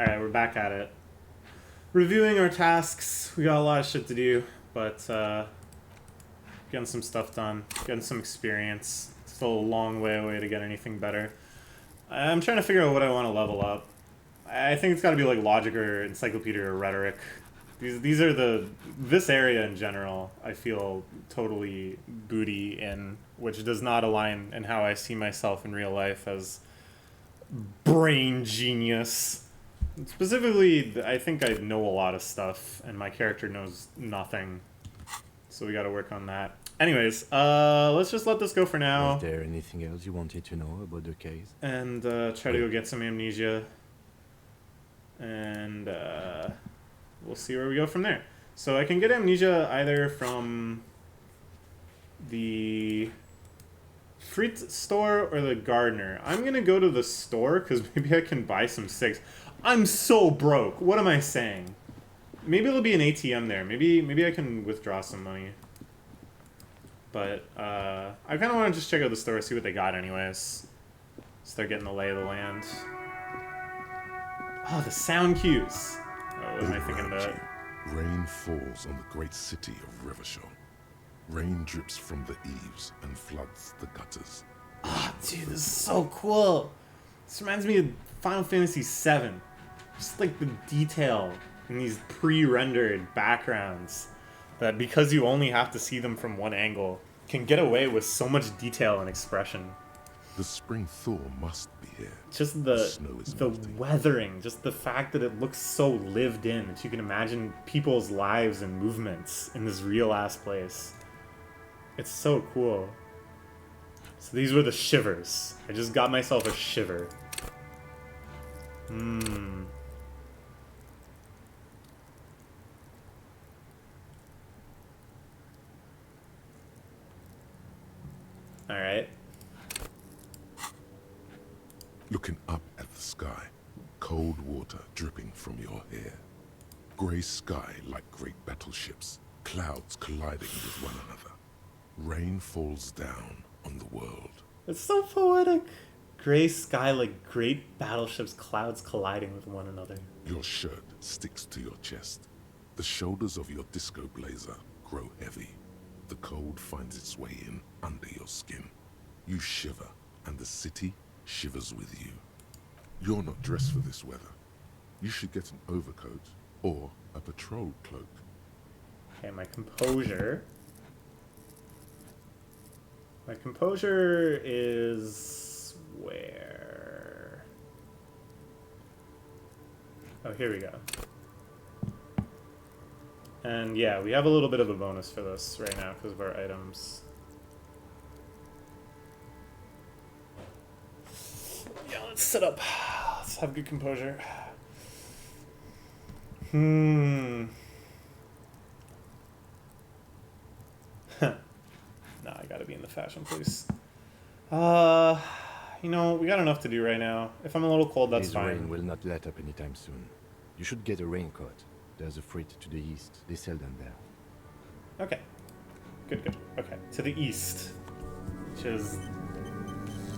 Alright, we're back at it. Reviewing our tasks. We got a lot of shit to do, but getting some stuff done, getting some experience. Still a long way away to get anything better. I'm trying to figure out what I want to level up. I think it's got to be like logic or encyclopedia or rhetoric. These are this area in general I feel totally booty in, which does not align in how I see myself in real life as brain genius. Specifically, I think I know a lot of stuff, and my character knows nothing. So we gotta work on that. Anyways, let's just let this go for now. Was there anything else you wanted to know about the case? And try to go get some amnesia. And we'll see where we go from there. So I can get amnesia either from the fruit store or the gardener. I'm gonna go to the store because maybe I can buy some sticks. I'm so broke. What am I saying? Maybe there'll be an ATM there. Maybe I can withdraw some money. But I kind of want to just check out the store, see what they got anyways. Start getting the lay of the land. Oh, the sound cues. Oh, what am I thinking about? Rain falls on the great city of Rivershore. Rain drips from the eaves and floods the gutters. Oh, dude, this is so cool. This reminds me of Final Fantasy VII. Just like the detail in these pre-rendered backgrounds that, because you only have to see them from one angle, can get away with so much detail and expression. The spring thaw must be here. Just snow is the melting. weathering, just the fact that it looks so lived in, that you can imagine people's lives and movements in this real-ass place. It's so cool. So these were the shivers. I just got myself a shiver. Alright. Looking up at the sky, cold water dripping from your hair. Grey sky like great battleships, clouds colliding with one another. Rain falls down on the world. It's so poetic. Gray sky like great battleships, clouds colliding with one another. Your shirt sticks to your chest. The shoulders of your disco blazer grow heavy. The cold finds its way in under your skin. You shiver, and the city shivers with you. You're not dressed for this weather. You should get an overcoat or a patrol cloak. Okay, my composure. My composure is where? Oh, here we go. And yeah, we have a little bit of a bonus for this right now because of our items. Yeah, let's sit up. Let's have good composure. No, I gotta be in the fashion police. You know, we got enough to do right now. If I'm a little cold, that's This fine. rain will not let up anytime soon. You should get a raincoat. There's a fruit to the east. They sell them there. Okay. Good. Okay, to the east. Which is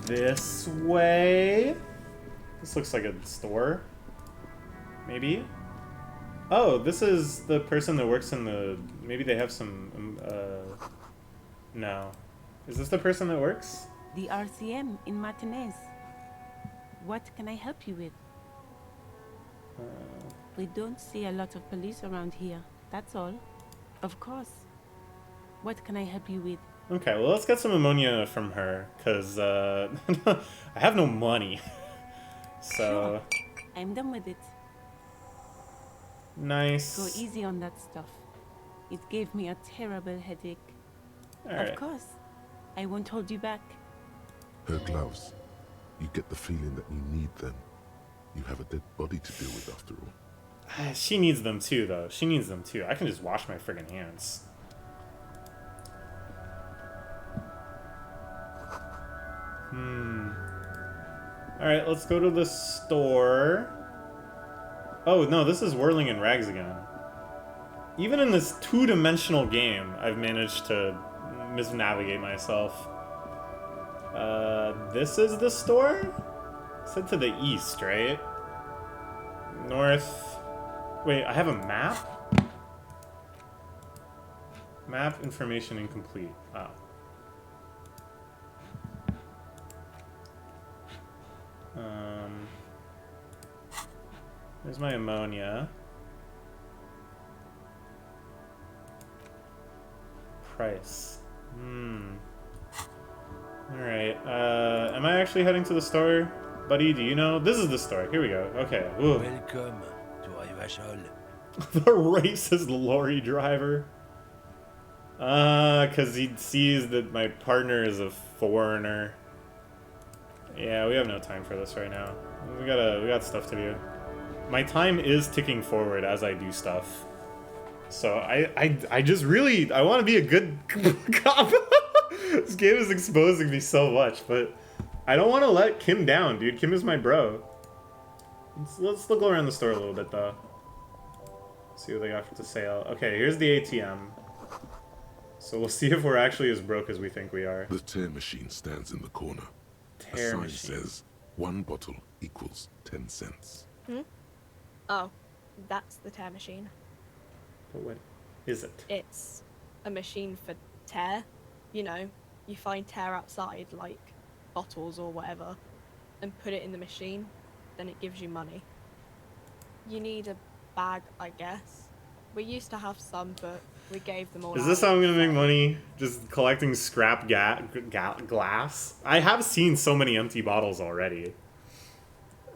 this way. This looks like a store. Maybe? Oh, this is the person that works in the... Maybe they have some... No. Is this the person that works? The RCM in Martinez. What can I help you with? We don't see a lot of police around here, that's all. Of course. What can I help you with? Okay, well, let's get some ammonia from her, because I have no money. So... Sure. I'm done with it. Nice. Go easy on that stuff. It gave me a terrible headache. Alright. Of course. I won't hold you back. Her gloves. You get the feeling that you need them. You have a dead body to deal with after all. She needs them too, though. She needs them too. I can just wash my friggin' hands. Alright, let's go to the store. Oh, no, this is Whirling in Rags again. Even in this two-dimensional game, I've managed to misnavigate myself. This is the store? It said to the east, right? North. Wait, I have a map? Map information incomplete. Oh. There's my ammonia. Price. Alright, am I actually heading to the store? Buddy, do you know? This is the store. Here we go. Okay. Ooh. Welcome to Ayvashol. The racist lorry driver. Cause he sees that my partner is a foreigner. Yeah, we have no time for this right now. We got stuff to do. My time is ticking forward as I do stuff. So I just really, I want to be a good cop. This game is exposing me so much, but I don't want to let Kim down, dude. Kim is my bro. Let's look around the store a little bit, though. See what they got for sale. Okay, here's the ATM. So we'll see if we're actually as broke as we think we are. The tear machine stands in the corner. Tear A sign machine. says 1 bottle equals 10 cents. Oh, that's the tear machine. But what is it? It's a machine for tear. You know, you find tear outside, like bottles or whatever, and put it in the machine, then it gives you money. You need a bag, I guess. We used to have some, but we gave them all Is this out, how I'm gonna make so- money? Just collecting scrap glass? I have seen so many empty bottles already.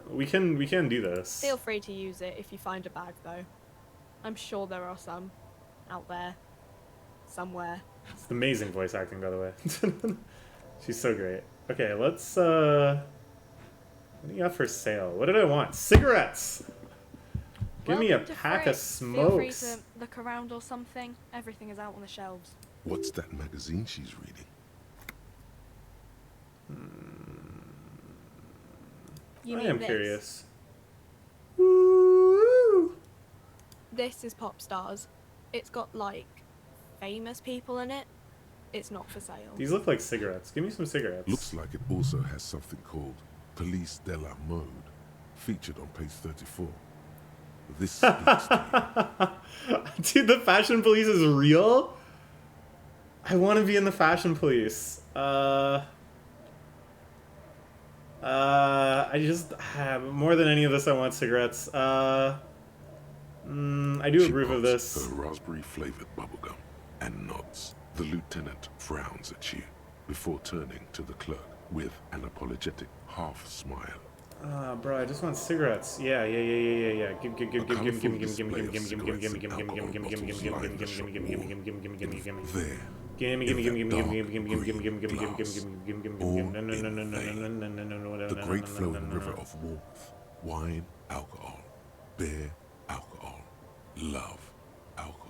We can do this. Feel free to use it if you find a bag, though. I'm sure there are some out there, somewhere. It's amazing voice acting, by the way. She's so great. Okay, let's what do you got for sale? What did I want? Cigarettes! Give me a Welcome to pack of Fritz. Feel free smokes. to look around or something. Everything is out on the shelves. What's that magazine she's reading? You I mean am this? curious. Woo! This is Pop Stars. It's got, like, famous people in it. It's not for sale. These look like cigarettes. Give me some cigarettes. Looks like it also has something called Police de la Mode, featured on page 34. This speaks to you. Dude, the fashion police is real? I want to be in the fashion police. I just more than any of this, I want cigarettes. I do She approve of pops this. her raspberry-flavored bubblegum and nods. The lieutenant frowns at you before turning to the clerk with an apologetic half smile. Bro, I just want cigarettes. Yeah. Give me. The great flowing river of warmth, wine, alcohol, beer, alcohol, love, alcohol.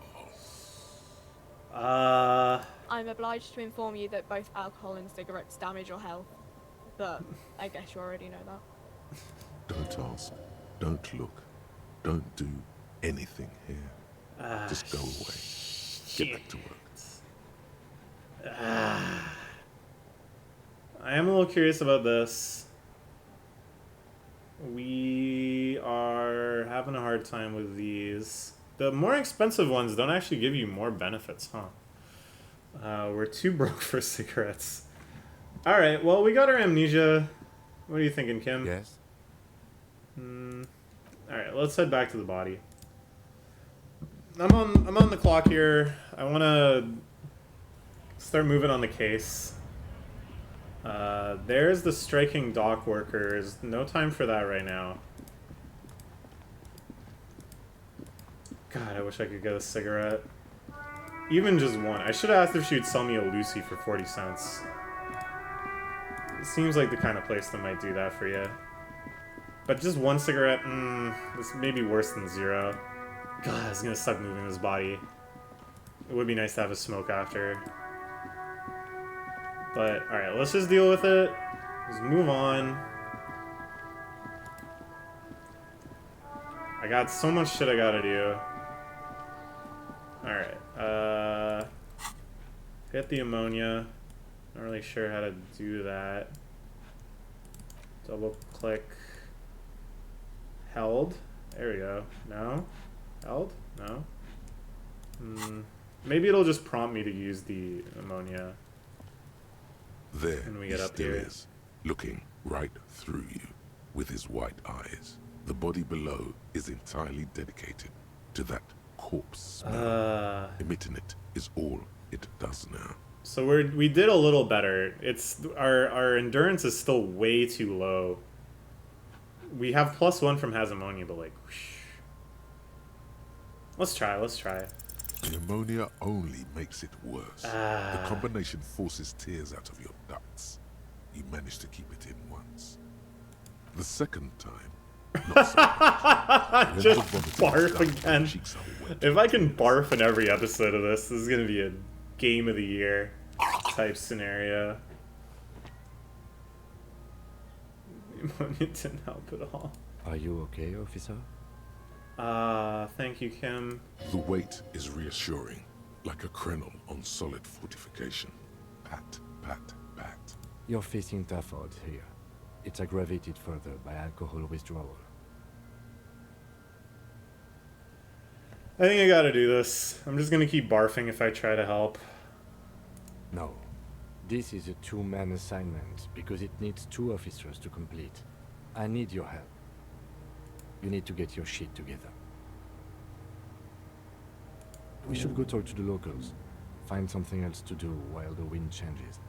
I'm obliged to inform you that both alcohol and cigarettes damage your health. But I guess you already know that. Don't ask, don't look, don't do anything here. Just go away. Get back to work. I am a little curious about this. We are having a hard time with these. The more expensive ones don't actually give you more benefits, huh? We're too broke for cigarettes. Alright, well, we got our amnesia. What are you thinking, Kim? Yes? Alright, let's head back to the body. I'm on the clock here. I want to start moving on the case. There's the striking dock workers. No time for that right now. God, I wish I could get a cigarette. Even just one. I should have asked if she would sell me a Lucy for 40 cents. It seems like the kind of place that might do that for you. But just one cigarette, this may be worse than zero. God, it's gonna suck moving his body. It would be nice to have a smoke after. But, alright, let's just deal with it. Let's move on. I got so much shit I gotta do. Alright, hit the ammonia. Not really sure how to do that. Double click held, There we go. No? Held? No? Maybe it'll just prompt me to use the ammonia. There When we he get up still here. is, looking right through you with his white eyes. The body below is entirely dedicated to that corpse smell. Emitting it is all it does now. So we did a little better. It's our endurance is still way too low. We have +1 from has ammonia, but like, whoosh. Let's try. The ammonia only makes it worse. The combination forces tears out of your ducts. You manage to keep it in once. The second time, not so much. When Just the vomiting barf is done, again. your cheeks are wet If I with can tears. barf in every episode of this is gonna be a game of the year type scenario. Ammonia didn't help at all. Are you okay, officer? Thank you, Kim. The weight is reassuring, like a krenel on solid fortification. Pat, pat, pat. You're facing tough odds here. It's aggravated further by alcohol withdrawal. I think I gotta do this. I'm just gonna keep barfing if I try to help. No. This is a two-man assignment because it needs 2 officers to complete. I need your help. You need to get your shit together. We should go talk to the locals. Find something else to do while the wind changes.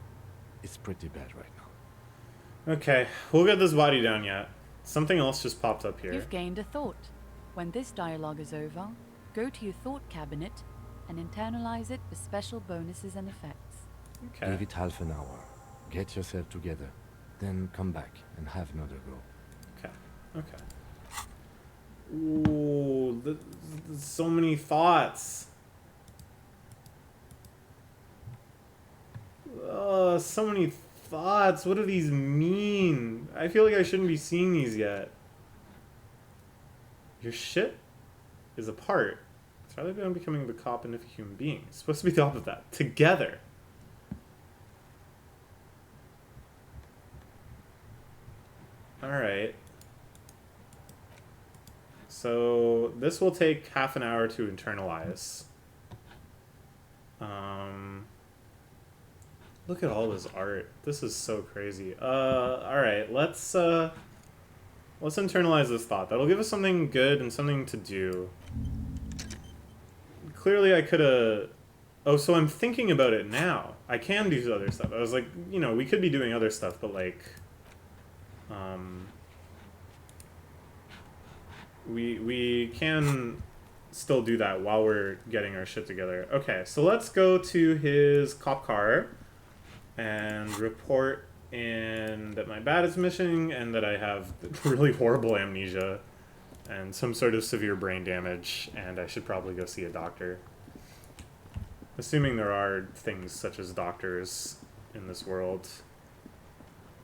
It's pretty bad right now. Okay, we'll get this body down yet. Something else just popped up here. You've gained a thought. When this dialogue is over, go to your thought cabinet and internalize it with special bonuses and effects. Okay. Give it half an hour. Get yourself together. Then come back and have another go. Okay. Ooh, so many thoughts. So many thoughts. What do these mean? I feel like I shouldn't be seeing these yet. Your shit is apart. It's rather than becoming the cop and a human being. It's supposed to be the opposite of that. Together. Alright. So this will take half an hour to internalize. Look at all this art. This is so crazy. Alright, let's internalize this thought. That'll give us something good and something to do. Clearly I could've... Oh, so I'm thinking about it now. I can do other stuff. I was like, you know, we could be doing other stuff, but like... We can still do that while we're getting our shit together. Okay, so let's go to his cop car and report in that my bat is missing and that I have really horrible amnesia and some sort of severe brain damage, and I should probably go see a doctor. Assuming there are things such as doctors in this world.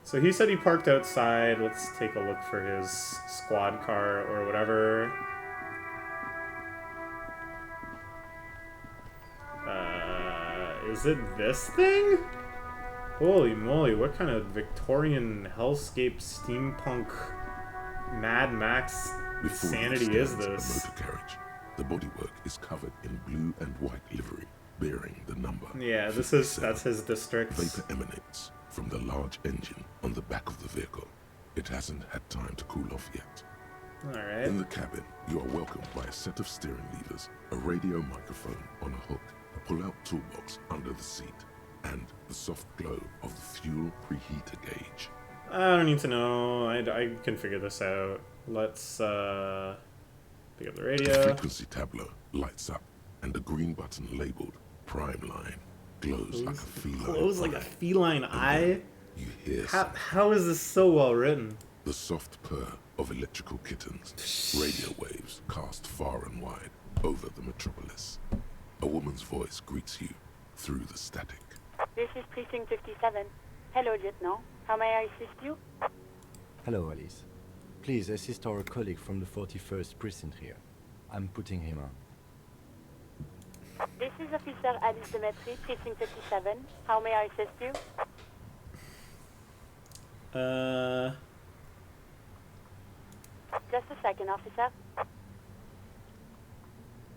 So he said he parked outside. Let's take a look for his squad car or whatever. Is it this thing? Holy moly, what kind of Victorian hellscape steampunk Mad Max Before you insanity is stands this? A motor carriage. The bodywork is covered in blue and white livery, bearing the number. Yeah, that's 57. his district. Vapor emanates from the large engine on the back of the vehicle. It hasn't had time to cool off yet. Alright. In the cabin, you are welcomed by a set of steering levers, a radio microphone on a hook, a pull-out toolbox under the seat, and the soft glow of the fuel preheater gauge. I don't need to know. I can figure this out. Let's pick up the The radio. frequency tableau lights up, and the green button labeled Prime Line glows like a feline Close like a eye. feline And eye. then you hear How is this so well written? the soft purr of electrical kittens, radio waves cast far and wide over the metropolis. A woman's voice greets you through the static. This is Precinct 57. Hello, Lieutenant. How may I assist you? Hello, Alice. Please assist our colleague from the 41st precinct here. I'm putting him on. This is Officer Alice Demetri, Precinct 57. How may I assist you? Uh, Just a second, officer.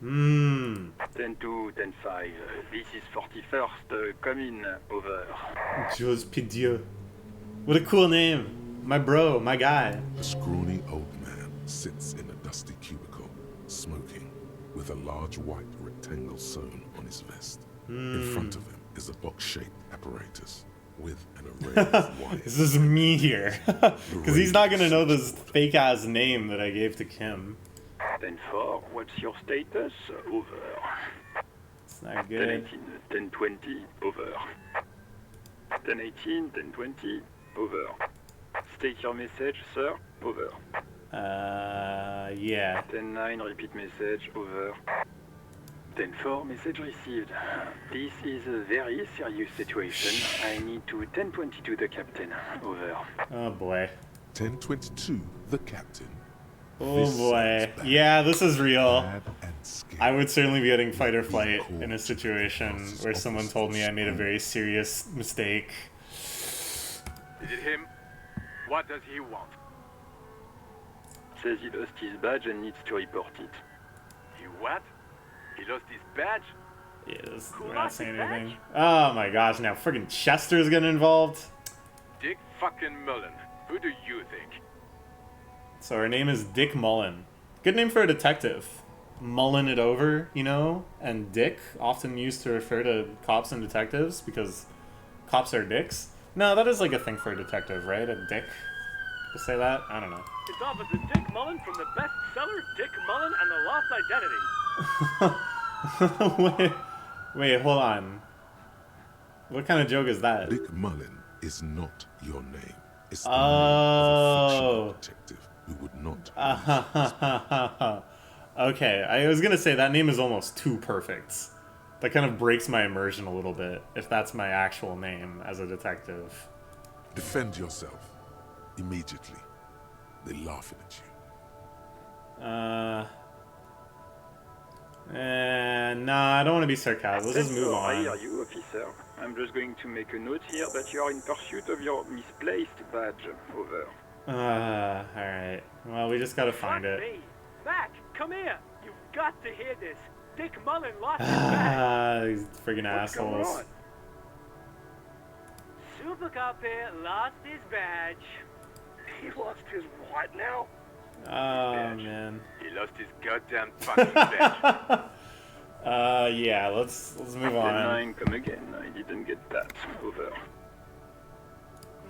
Mmm. 10-2, 10-5. This is 41st. Come in. Over. Jules Pidieu. What a cool name. My bro, my guy. A scrawny old man sits in a dusty cubicle, smoking, with a large white rectangle sewn on his vest. In front of him is a box-shaped apparatus with an array of wires. This is me here. Because he's not going to know this fake-ass name that I gave to Kim. 10-4. What's your status? Over. It's not good. 10-18, 10-20. Over. 10-18, 10-20. Over. State your message, sir. Over. Yeah. 10-9, repeat message. Over. 10-4, message received. This is a very serious situation. I need to 10-22 the captain. Over. Oh boy. 10-22, the captain. Oh This boy. sounds bad. Yeah, this is real. Bad and scary. I would certainly be getting fight or flight in a situation where someone told me I made a very serious mistake. Is it him? What does he want? Says he lost his badge and needs to report it. He what? He lost his badge? Yeah, we're not saying anything. Oh my gosh, now friggin' Chester's getting involved. Dick fucking Mullen. Who do you think? So her name is Dick Mullen. Good name for a detective. Mulling it over, you know? And Dick, often used to refer to cops and detectives because cops are dicks. No, that is like a thing for a detective, right? A dick? To say that? I don't know. It's Officer Dick Mullen from the bestseller Dick Mullen and the Lost Identity. Wait, hold on. What kind of joke is that? Dick Mullen is not your name. It's the name of a fictional detective who would not. Okay, I was gonna say that name is almost too perfect. That kind of breaks my immersion a little bit, if that's my actual name as a detective. Defend yourself. Immediately. They're laughing at you. Nah, I don't want to be sarcastic. Let's just move I hear on. you, officer. I'm just going to make a note here that you are in pursuit of your misplaced badge. Over. Alright. Well, we just gotta find Fuck it. me. Mac, come here. You've got to hear this. Dick Mullen lost his badge. These friggin' What's going assholes. on? Super Cop here lost his badge. He lost his what now? Oh, man. He lost his goddamn fucking badge. Yeah, let's move 10-9, on. come again. I didn't get that. Over.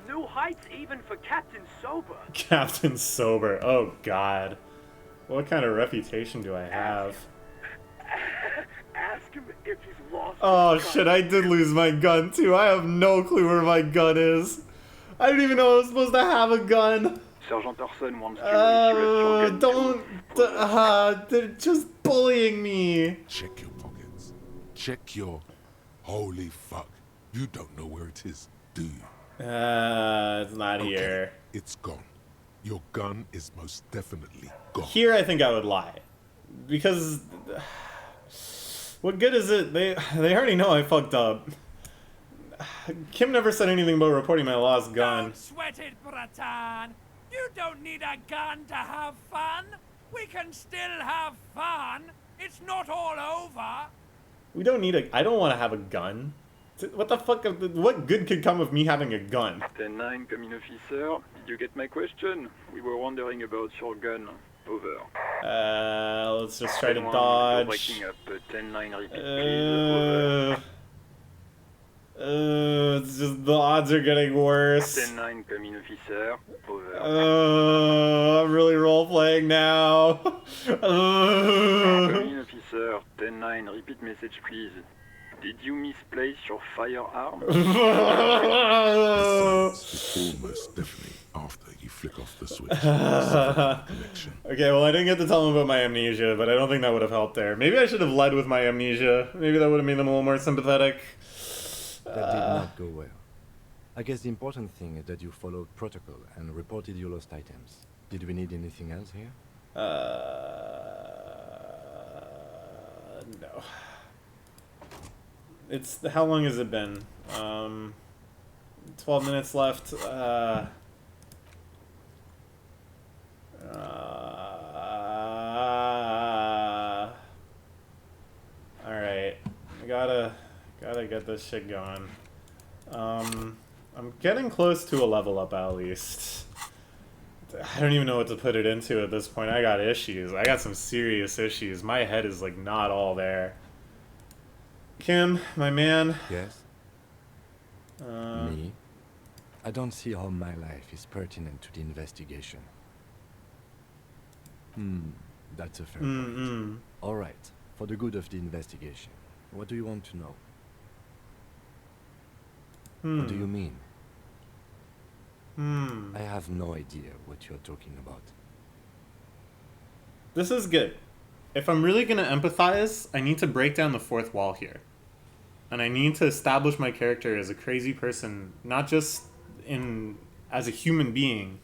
New heights even for Captain Sober. Captain Sober. Oh, God. What kind of reputation do I have? Ask him if he's lost Oh, his gun. shit, I did lose my gun, too. I have no clue where my gun is. I didn't even know I was supposed to have a gun. Sergeant Orson wants to issue your gun Don't. They're just bullying me. Check your pockets. Check your... Holy fuck. You don't know where it is, do you? It's not Okay, here. it's gone. Your gun is most definitely gone. Here, I think I would lie. Because... What good is it? They already know I fucked up. Kim never said anything about reporting my lost gun. Don't sweat it, Bratan. You don't need a gun to have fun. We can still have fun. It's not all over. We don't need a... I don't want to have a gun. What the fuck? What good could come of me having a gun? 10-9, come in, officer. Did you get my question? We were wondering about your gun. Over. Let's just try to 10-1, you're dodge. breaking up. 10-9, repeat, please. Over. It's just the odds are getting worse. 10-9, come in, officer. Over. I'm really role playing now. Come in, officer. 10-9, repeat message, please. Did you misplace your firearm? It's almost deafening after you flick off the switch. Connection. Okay, well, I didn't get to tell them about my amnesia, but I don't think that would have helped there. Maybe I should have led with my amnesia. Maybe that would have made them a little more sympathetic. That did not go well. I guess the important thing is that you followed protocol and reported your lost items. Did we need anything else here? No. It's... How long has it been? 12 minutes left. gotta get this shit going. I'm getting close to a level up at least. I don't even know what to put it into at this point. I got issues. I got some serious issues. My head is like not all there. Kim, my man. Yes? Me? I don't see how my life is pertinent to the investigation. That's a fair point. All right, for the good of the investigation, what do you want to know? What do you mean? I have no idea what you're talking about. This is good. If I'm really gonna empathize, I need to break down the fourth wall here. And I need to establish my character as a crazy person, not just as a human being,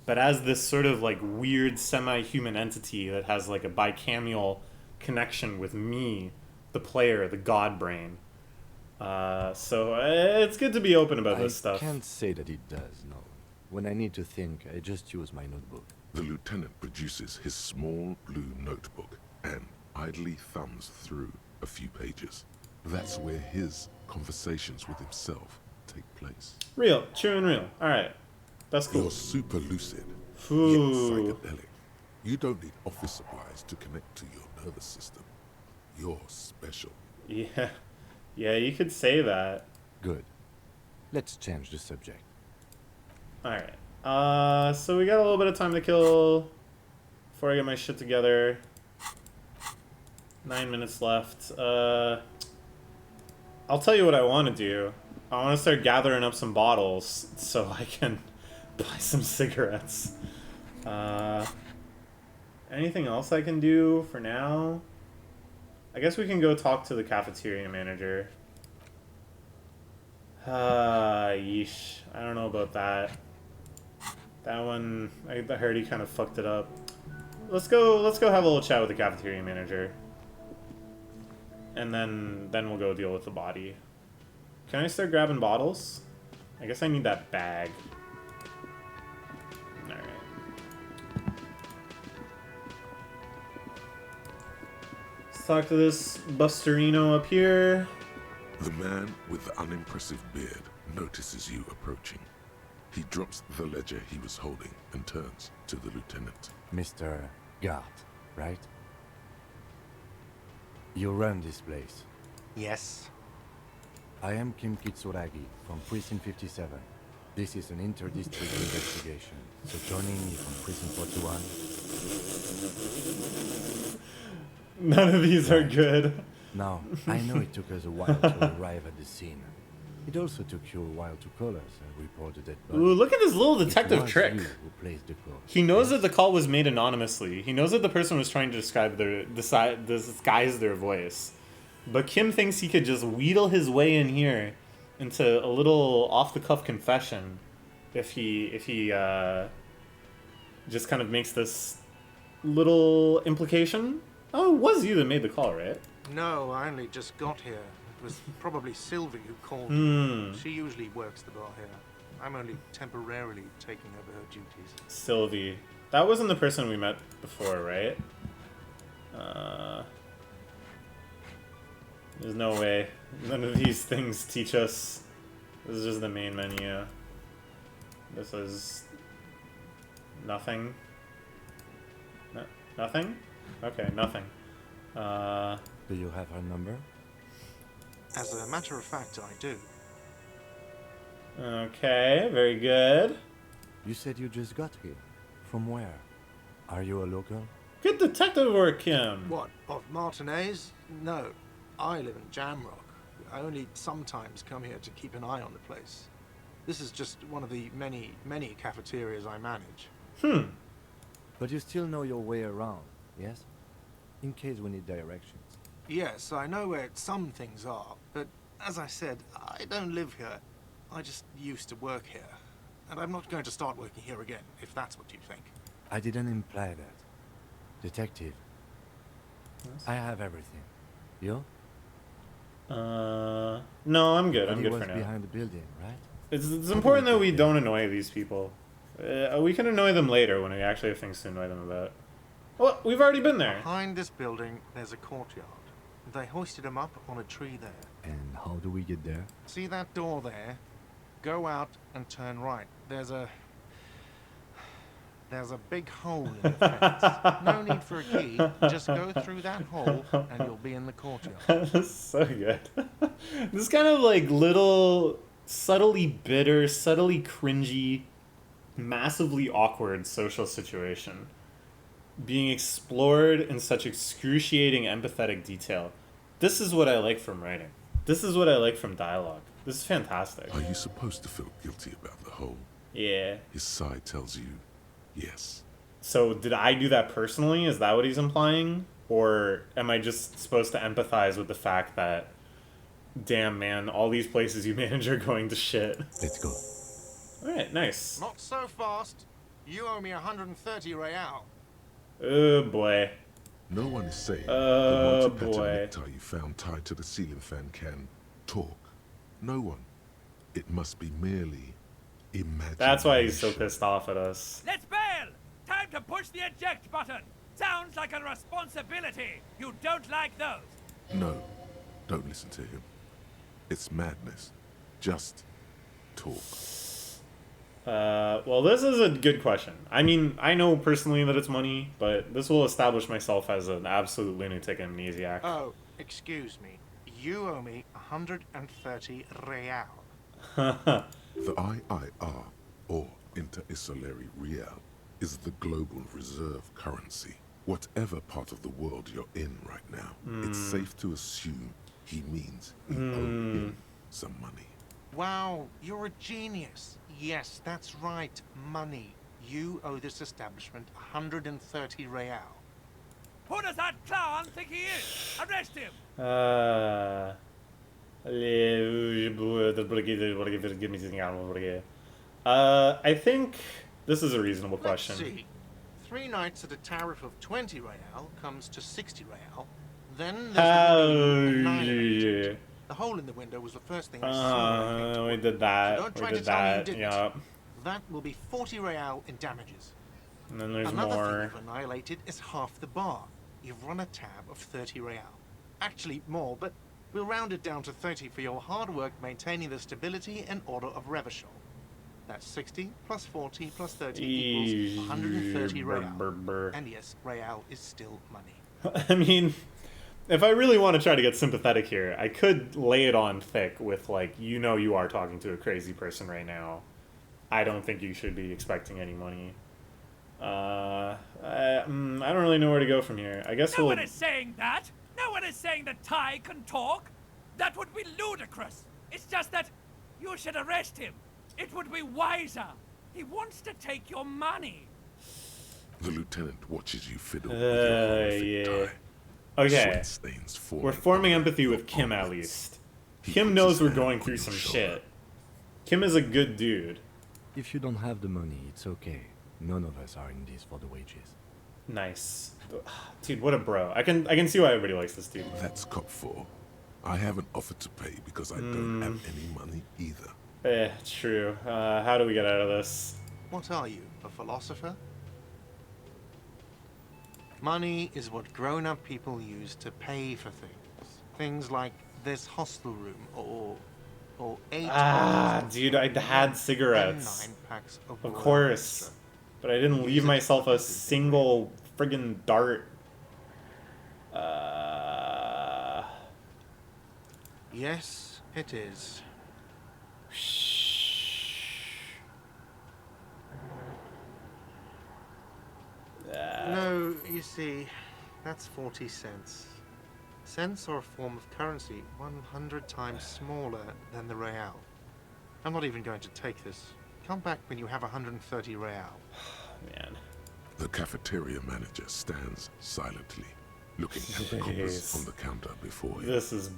but as this sort of like weird semi-human entity that has like a bicameral connection with me, the player, the god brain. So it's good to be open about this stuff. I can't say that it does, no. When I need to think, I just use my notebook. The lieutenant produces his small blue notebook and idly thumbs through a few pages. That's where his conversations with himself take place. Real, true and real. Alright. That's cool. You're super lucid, Ooh. yet psychedelic. You don't need office supplies to connect to your nervous system. You're special. Yeah. Yeah, you could say that. Good. Let's change the subject. Alright. So we got a little bit of time to kill before I get my shit together. 9 minutes left. I'll tell you what I want to do. I want to start gathering up some bottles so I can buy some cigarettes. Anything else I can do for now? I guess we can go talk to the cafeteria manager. Yeesh. I don't know about that. That one, I heard he kind of fucked it up. Let's go have a little chat with the cafeteria manager. And then we'll go deal with the body. Can I start grabbing bottles? I guess I need that bag. Alright. Let's talk to this Busterino up here. The man with the unimpressive beard notices you approaching. He drops the ledger he was holding and turns to the lieutenant. Mr. Gart, right? You run this place. Yes. I am Kim Kitsuragi from Precinct 57. This is an inter-district investigation, so joining me from Precinct 41. None of these are good. Now, I know it took us a while to arrive at the scene. It also took you a while to call us and report the dead body. Ooh, look at this little detective It was trick. you who placed the call. He knows that the call was made anonymously. He knows that the person was trying to disguise their voice. But Kim thinks he could just wheedle his way in here into a little off-the-cuff confession if he just kind of makes this little implication. Oh, it was you that made the call, right? No, I only just got here. It was probably Sylvie who called. She usually works the bar here. I'm only temporarily taking over her duties. Sylvie. That wasn't the person we met before, right? There's no way. None of these things teach us. This is just the main menu. This is nothing. Nothing? Okay, nothing. Do you have her number? As a matter of fact, I do. Okay, very good. You said you just got here. From where? Are you a local? Good detective work, Kim. What, of Martinez? No, I live in Jamrock. I only sometimes come here to keep an eye on the place. This is just one of the many, many cafeterias I manage. But you still know your way around, yes? In case we need directions. Yes, I know where some things are, but as I said, I don't live here. I just used to work here. And I'm not going to start working here again, if that's what you think. I didn't imply that. Detective. Yes. I have everything. You? No, I'm good. I'm good for now. Behind the building, right? It's important that we don't annoy these people. We can annoy them later when we actually have things to annoy them about. Well, we've already been there. Behind this building, there's a courtyard. They hoisted him up on a tree there. And how do we get there? See that door there? Go out and turn right. There's a big hole in the fence. No need for a key. Just go through that hole and you'll be in the courtyard. That's so good. This kind of like little, subtly bitter, subtly cringy, massively awkward social situation being explored in such excruciating empathetic detail. This is what I like from writing. This is what I like from dialogue. This is fantastic. Are you supposed to feel guilty about the hole? Yeah. His side tells you, yes. So did I do that personally? Is that what he's implying? Or am I just supposed to empathize with the fact that, damn man, all these places you manage are going to shit? Let's go. Alright, nice. Not so fast. You owe me 130 real. Oh boy. No one is saying Oh, the multi-petal boy. necktie you found tied to the ceiling fan can talk. No one. It must be merely imagination. That's why he's so pissed off at us. Let's bail! Time to push the eject button! Sounds like a responsibility! You don't like those! No, don't listen to him. It's madness. Just talk. Well, this is a good question. I mean, I know personally that it's money, but this will establish myself as an absolute lunatic amnesiac. Oh, excuse me. You owe me 130 real. The IIR, or Inter-Isolary Real, is the global reserve currency. Whatever part of the world you're in right now, it's safe to assume he means you owe him some money. Wow, you're a genius. Yes, that's right. Money. You owe this establishment 130 real. Who does that clown think he is? Arrest him! I think this is a reasonable question. Let's see. 3 nights at a tariff of 20 real comes to 60 real. Then there's the The hole in the window was the first thing I saw. We did that. So don't try We to did tell me you that. didn't. Yeah. That will be 40 real in damages. And then there's Another more. thing you've annihilated is half the bar. You've run a tab of 30 real. Actually more, but we'll round it down to 30 for your hard work maintaining the stability and order of Revachol. That's 60 plus 40 plus 30 equals 130 real. And yes, real is still money. I mean, if I really want to try to get sympathetic here, I could lay it on thick with, like, you know you are talking to a crazy person right now. I don't think you should be expecting any money. I don't really know where to go from here. I guess No we'll... one is saying that! No one is saying that Ty can talk! That would be ludicrous! It's just that you should arrest him! It would be wiser! He wants to take your money! The lieutenant watches you fiddle with your horrific tie. Okay, Sweat stains forming we're forming on empathy your with Kim at armpits. least. He Kim puts knows his we're hand going on through your some shoulder. shit. Kim is a good dude. If you don't have the money, it's okay. None of us are in this for the wages. Nice. Dude, what a bro. I can see why everybody likes this dude. That's cop 4. I haven't offered to pay because I don't have any money either. True. How do we get out of this? What are you, a philosopher? Money is what grown-up people use to pay for things. Things like this hostel room or 8 dude, I had cigarettes. and 9 packs of Of Royal course. Extra. But I didn't leave myself a single friggin' dart. Yes, it is. No, you see, that's 40 cents. Cents are a form of currency 100 times smaller than the real. I'm not even going to take this. Come back when you have 130 real. Man. The cafeteria manager stands silently, looking at the coppers on the counter before him. This is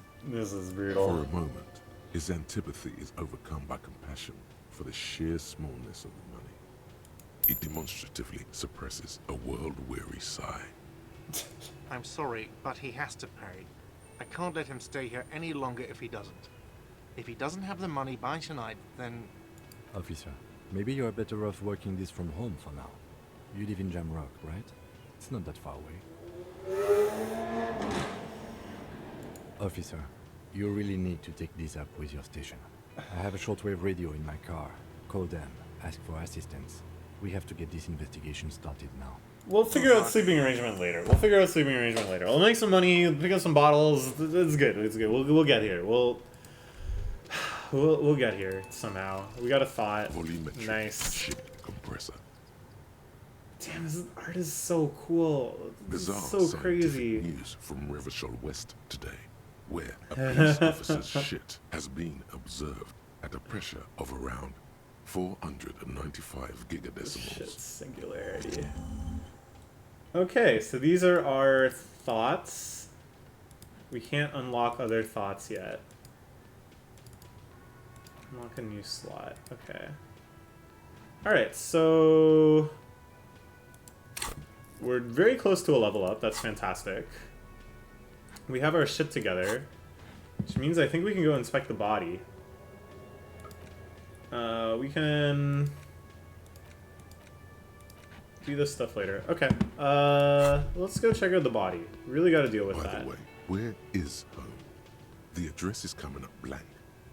brutal. For a moment, his antipathy is overcome by compassion for the sheer smallness of the money. He demonstratively suppresses a world-weary sigh. I'm sorry, but he has to pay. I can't let him stay here any longer if he doesn't. If he doesn't have the money by tonight, then... Officer, maybe you're better off working this from home for now. You live in Jamrock, right? It's not that far away. Officer, you really need to take this up with your station. I have a shortwave radio in my car. Call them, ask for assistance. We have to get this investigation started now. We'll figure out sleeping arrangement later. We'll make some money, pick up some bottles. It's good. We'll get here. We'll get here somehow. We got a thought. Volumetric Nice. ship compressor. Damn, this art is so cool. Bizarre It's so scientific crazy. news from Revachol West today, where a police officer's shit has been observed at a pressure of around 495 gigadecimals. Shit, singularity. Okay, so these are our thoughts. We can't unlock other thoughts yet. Unlock a new slot. Okay. Alright, so we're very close to a level up. That's fantastic. We have our shit together, which means I think we can go inspect the body. We can do this stuff later. Okay. Let's go check out the body. Really got to deal with By that. the way, where is home? The address is coming up blank,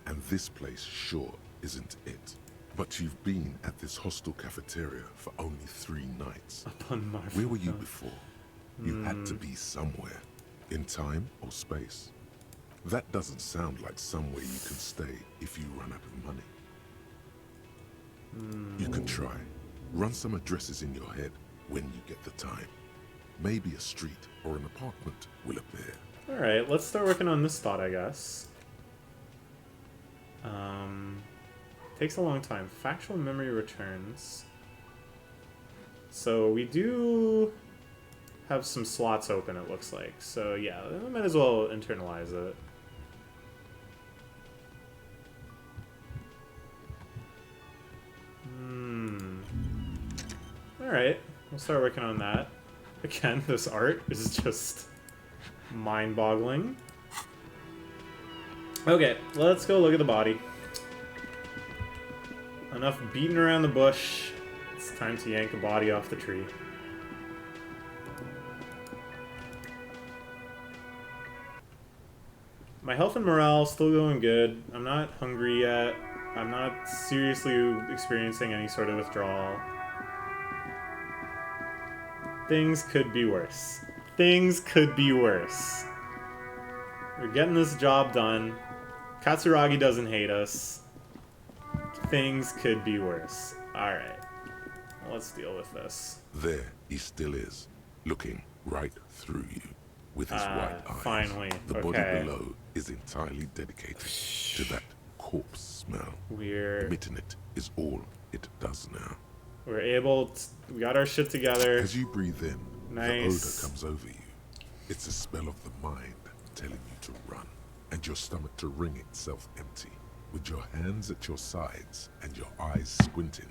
and this place sure isn't it. But you've been at this hostel cafeteria for only 3 nights. Upon my Where were you before? You had to be somewhere. In time or space. That doesn't sound like somewhere you can stay if you run out of money. You can try. Run some addresses in your head when you get the time. Maybe a street or an apartment will appear. Alright, let's start working on this thought, I guess. Takes a long time. Factual memory returns. So we do have some slots open, it looks like. So yeah, I might as well internalize it. Alright, we'll start working on that. Again, this art is just mind-boggling. Okay, let's go look at the body. Enough beating around the bush. It's time to yank a body off the tree. My health and morale still going good. I'm not hungry yet. I'm not seriously experiencing any sort of withdrawal. Things could be worse. Things could be worse. We're getting this job done. Katsuragi doesn't hate us. Things could be worse. Alright. Let's deal with this. There he still is, looking right through you with his white eyes. Finally. The Okay. body below is entirely dedicated to that corpse smell. Emitting it is all it does now. We're able to, we got our shit together. As you breathe in, Nice. the odor comes over you. It's a spell of the mind telling you to run, and your stomach to wring itself empty. With your hands at your sides and your eyes squinting,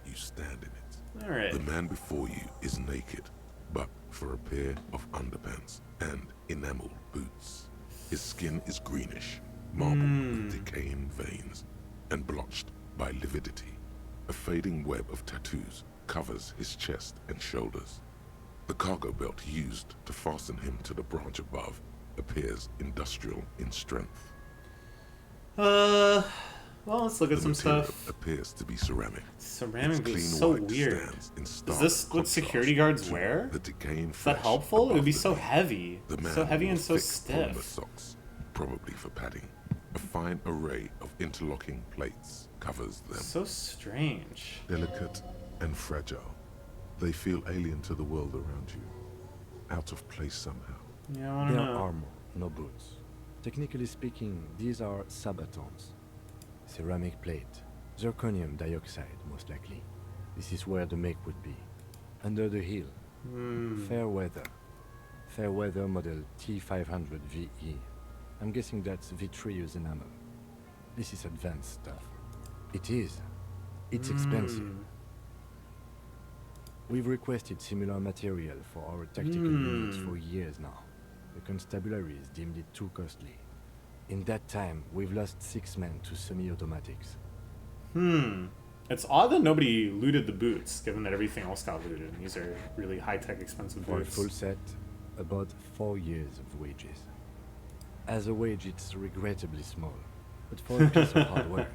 you stand in it. Alright. The man before you is naked, but for a pair of underpants and enameled boots. His skin is greenish, marbled with decaying veins, and blotched by lividity. A fading web of tattoos covers his chest and shoulders. The cargo belt used to fasten him to the branch above appears industrial in strength. Well, let's look at The some material stuff. appears to be ceramic. Ceramic Its is clean so white weird. stands in Is stark this what contrast security guards to wear? The decaying Is that flesh helpful? It would above be the so knee. heavy. The man So heavy wore and so thick polymer stiff. socks, probably for padding. A fine array of interlocking plates covers them. So strange. Delicate and fragile, they feel alien to the world around you. Out of place somehow. Yeah, I wanna They are know. armor, no boots. Technically speaking, these are sabatons. Ceramic plate, zirconium dioxide, most likely. This is where the make would be. Under the heel. Fair weather. Fair weather model T500 VE. I'm guessing that's vitreous enamel. This is advanced stuff. It is. It's expensive. We've requested similar material for our tactical units for years now. The constabularies deemed it too costly. In that time, we've lost 6 men to semi-automatics. It's odd that nobody looted the boots, given that everything else got looted. And these are really high-tech, expensive For a boots. full set, about 4 years of wages. As a wage, it's regrettably small. But for a piece of hardware,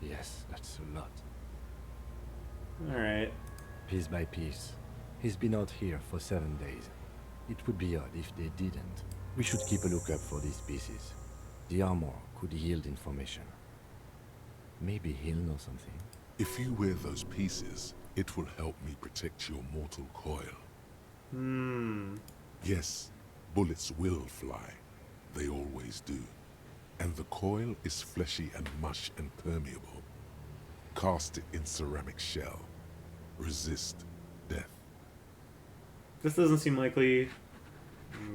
yes, that's a lot. Alright. Piece by piece. He's been out here for 7 days. It would be odd if they didn't. We should keep a lookout for these pieces. The armor could yield information. Maybe he'll know something. If you wear those pieces, it will help me protect your mortal coil. Yes, bullets will fly. They always do. And the coil is fleshy and mush and permeable. Cast it in ceramic shell. Resist death. This doesn't seem likely.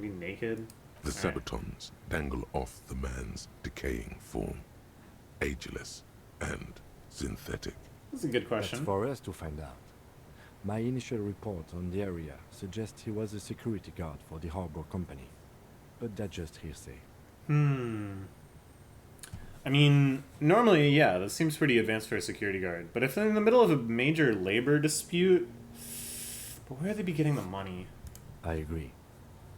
Be naked. The Sabatons dangle off the man's decaying form. Ageless and synthetic. That's a good question. That's for us to find out. My initial report on the area suggests he was a security guard for the harbor company. But that's just hearsay. I mean, normally, yeah, that seems pretty advanced for a security guard. But if they're in the middle of a major labor dispute, but where are they be getting the money? I agree.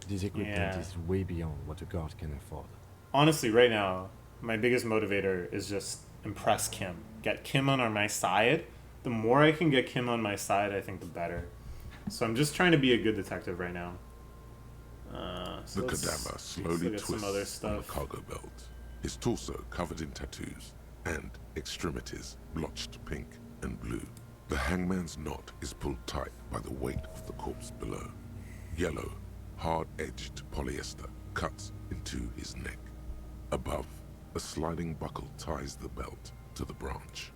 This equipment is way beyond what a guard can afford. Honestly, right now, my biggest motivator is just impress Kim. Get Kim on my side. The more I can get Kim on my side, I think the better. So I'm just trying to be a good detective right now. The cadaver slowly twists on the cargo belt. His torso covered in tattoos, and extremities blotched pink and blue. The hangman's knot is pulled tight by the weight of the corpse below. Yellow, hard-edged polyester cuts into his neck. Above, a sliding buckle ties the belt to the branch.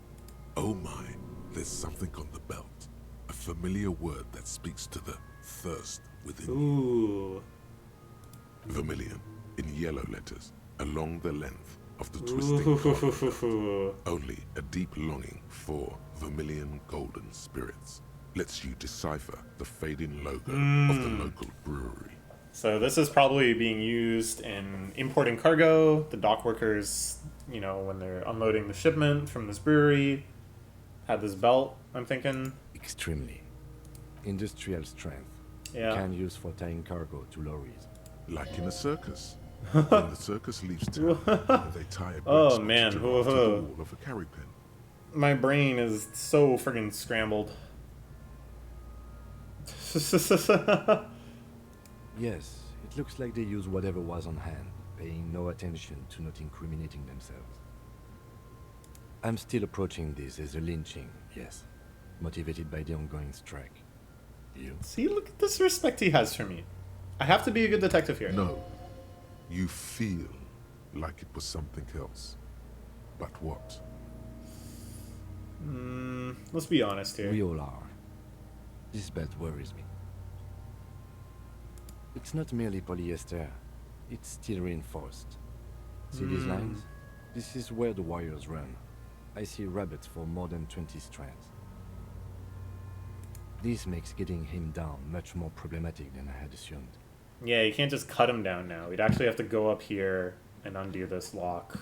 Oh my, there's something on the belt. A familiar word that speaks to the thirst within you. Vermilion, in yellow letters, along the length of the twisting cargo. Only a deep longing for vermilion golden spirits lets you decipher the fading logo of the local brewery. So this is probably being used in importing cargo. The dock workers, you know, when they're unloading the shipment from this brewery, had this belt, I'm thinking. Extremely. Industrial strength. Yeah. Can use for tying cargo to lorries. Like in a circus. When the circus leaves town, they tie a oh man, to the wall of a carry pin. My brain is so friggin' scrambled. Yes, it looks like they use whatever was on hand, paying no attention to not incriminating themselves. I'm still approaching this as a lynching, yes, motivated by the ongoing strike. You? See, look at this respect he has for me. I have to be a good detective here. No. You feel like it was something else. But what? Let's be honest here. We all are. This bet worries me. It's not merely polyester. It's steel reinforced. See these lines? This is where the wires run. I see rabbits for more than 20 strands. This makes getting him down much more problematic than I had assumed. Yeah, you can't just cut him down now. We'd actually have to go up here and undo this lock.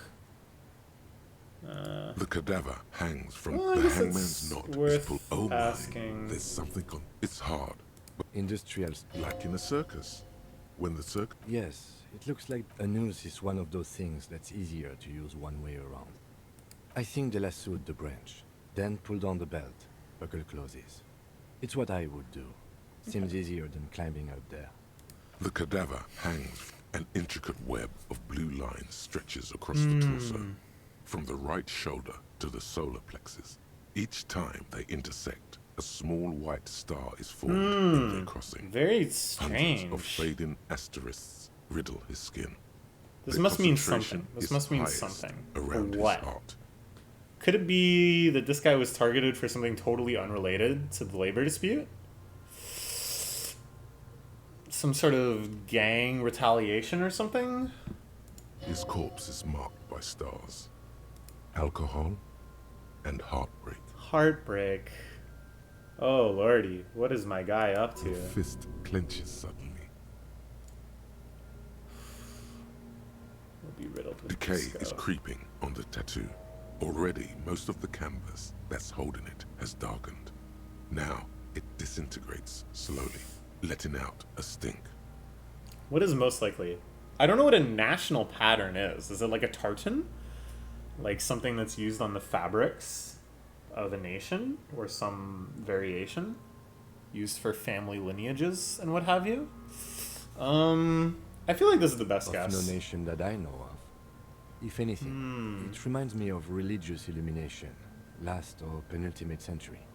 The cadaver hangs from well, the hangman's knot. Worth pulled. Oh asking. my, there's something on. It's hard. But industrial. Like in a circus. When the circus. Yes, it looks like a noose is one of those things that's easier to use one way around. I think they lassoed the branch, then pulled on the belt. Buckle closes. It's what I would do. Seems easier than climbing out there. The cadaver hangs. An intricate web of blue lines stretches across the torso, from the right shoulder to the solar plexus. Each time they intersect, a small white star is formed in their crossing. Very strange. Hundreds of fading asterisks riddle his skin. This must mean something. This must mean something. Around what? his heart. Could it be that this guy was targeted for something totally unrelated to the labor dispute? Some sort of gang retaliation or something? His corpse is marked by stars. Alcohol and heartbreak. Heartbreak. Oh lordy, what is my guy up to? The fist clenches suddenly. We'll be riddled with Decay disco. is creeping on the tattoo. Already, most of the canvas that's holding it has darkened. Now, it disintegrates slowly, letting out a stink. What is most likely? I don't know what a national pattern is. Is it like a tartan? Like something that's used on the fabrics of a nation, or some variation used for family lineages and what have you? I feel like this is the best guess. No nation that I know of. If anything, it reminds me of religious illumination, last or penultimate century.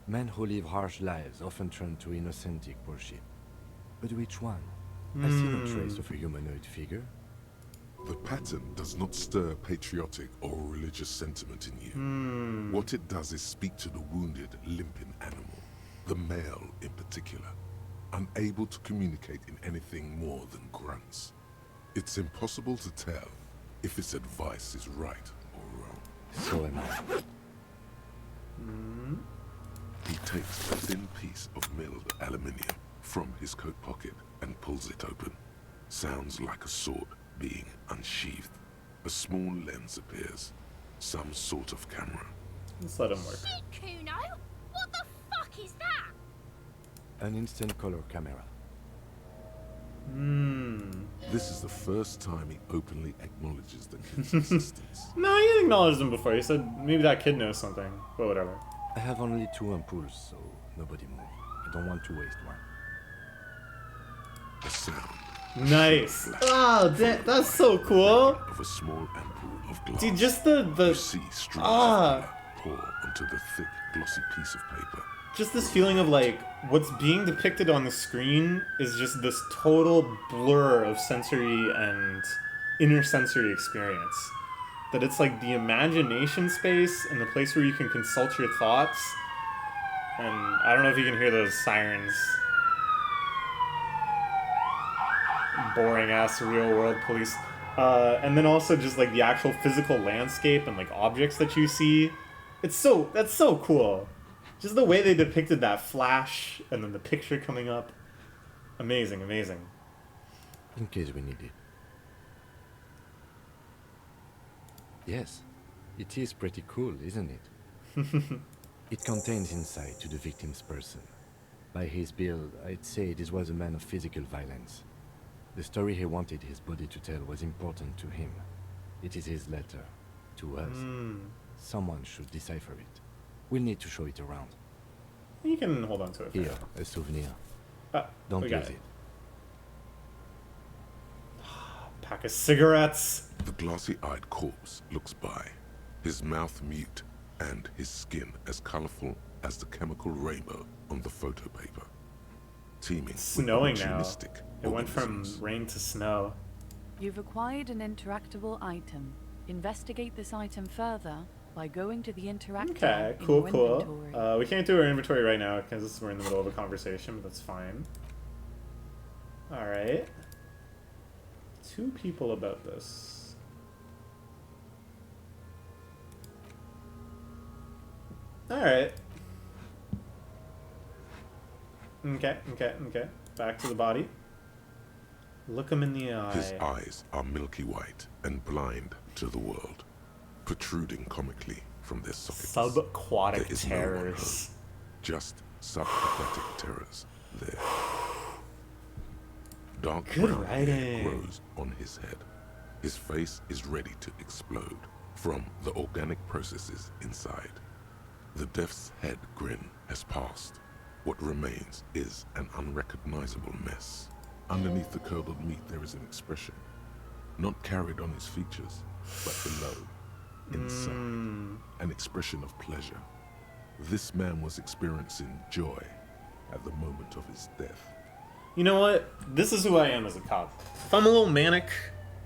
Men who live harsh lives often turn to inauthentic worship. But which one? I see no trace of a humanoid figure. The pattern does not stir patriotic or religious sentiment in you. What it does is speak to the wounded, limping animal, the male in particular, unable to communicate in anything more than grunts. It's impossible to tell if its advice is right or wrong. So am I. He takes a thin piece of milled aluminium from his coat pocket and pulls it open. Sounds like a sword being unsheathed. A small lens appears. Some sort of camera. Let's let him work. Kuno? What the fuck is that? An instant color camera. This is the first time he openly acknowledges the kid's existence. No, he acknowledged him before. He said maybe that kid knows something. But whatever. I have only 2 ampoules, so nobody move. I don't want to waste one. A sound. Nice. Oh, that's so cool. Of a small ampoule of glass. Dude, just the You see streams of color pour onto the thick, glossy piece of paper. Just this feeling of like what's being depicted on the screen is just this total blur of sensory and inner sensory experience. That it's like the imagination space and the place where you can consult your thoughts. And I don't know if you can hear those sirens. Boring ass real world police. And then also just like the actual physical landscape and like objects that you see. That's so cool. Just the way they depicted that flash and then the picture coming up. Amazing, amazing. In case we need it. Yes, it is pretty cool, isn't it? It contains insight to the victim's person. By his build, I'd say this was a man of physical violence. The story he wanted his body to tell was important to him. It is his letter. To us. Someone should decipher it. We'll need to show it around. You can hold on to it. Here, a souvenir. Don't we got lose it. Pack of cigarettes. The glossy-eyed corpse looks by, his mouth mute and his skin as colorful as the chemical rainbow on the photo paper. Teeming It's snowing with now. opportunistic It went from organisms. rain to snow. You've acquired an interactable item. Investigate this item further by going to the interactor Okay, in cool, your cool. inventory. We can't do our inventory right now because we're in the middle of a conversation, but that's fine. Alright. 2 people about this. Alright. Okay. Back to the body. Look him in the eye. His eyes are milky white and blind to the world, protruding comically from their sockets. Subaquatic There is terrors. No one home, just subaquatic terrors there. Dark Good brown hair writing. grows on his head. His face is ready to explode from the organic processes inside. The death's head grin has passed. What remains is an unrecognizable mess. Underneath the curdled meat there is an expression, not carried on his features, but below, inside, an expression of pleasure. This man was experiencing joy at the moment of his death. You know what? This is who I am as a cop. If I'm a little manic,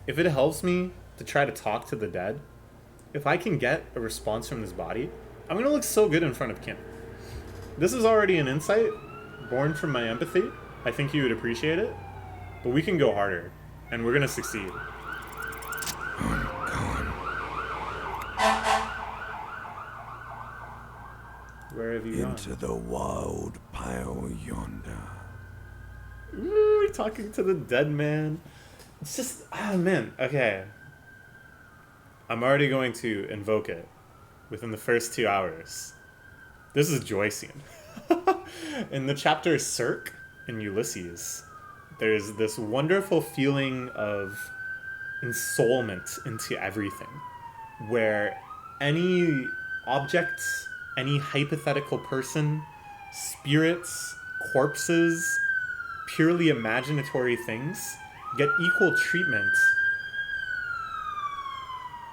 if it helps me to try to talk to the dead, if I can get a response from this body, I'm gonna look so good in front of Kim. This is already an insight born from my empathy. I think you would appreciate it. But we can go harder, and we're gonna succeed. Where have you Into the wild pale yonder. gone? Ooh, we're talking to the dead man. It's just, man, okay. I'm already going to invoke it within the first 2 hours. This is Joycean. In the chapter Cirque in Ulysses, there's this wonderful feeling of ensoulment into everything, where any objects, any hypothetical person, spirits, corpses, purely imaginatory things get equal treatment.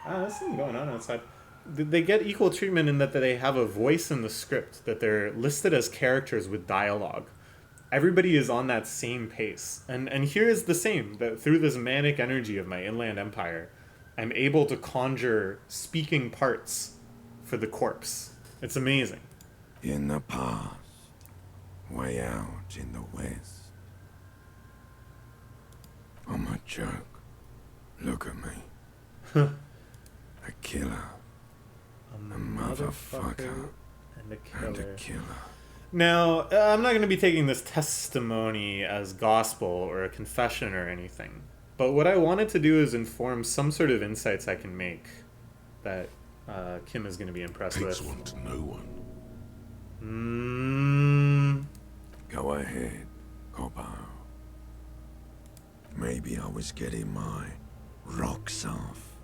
There's something going on outside. They get equal treatment in that they have a voice in the script, that they're listed as characters with dialogue. Everybody is on that same pace. And here is the same, that through this manic energy of my inland empire, I'm able to conjure speaking parts for the corpse. It's amazing. In the past, way out in the west. I'm a joke. Look at me. A killer. A motherfucker. And a killer. Now, I'm not going to be taking this testimony as gospel or a confession or anything. But what I wanted to do is inform some sort of insights I can make that Kim is going to be impressed with. Takes one to know one. Go ahead, Coppo. Maybe I was getting my rocks off.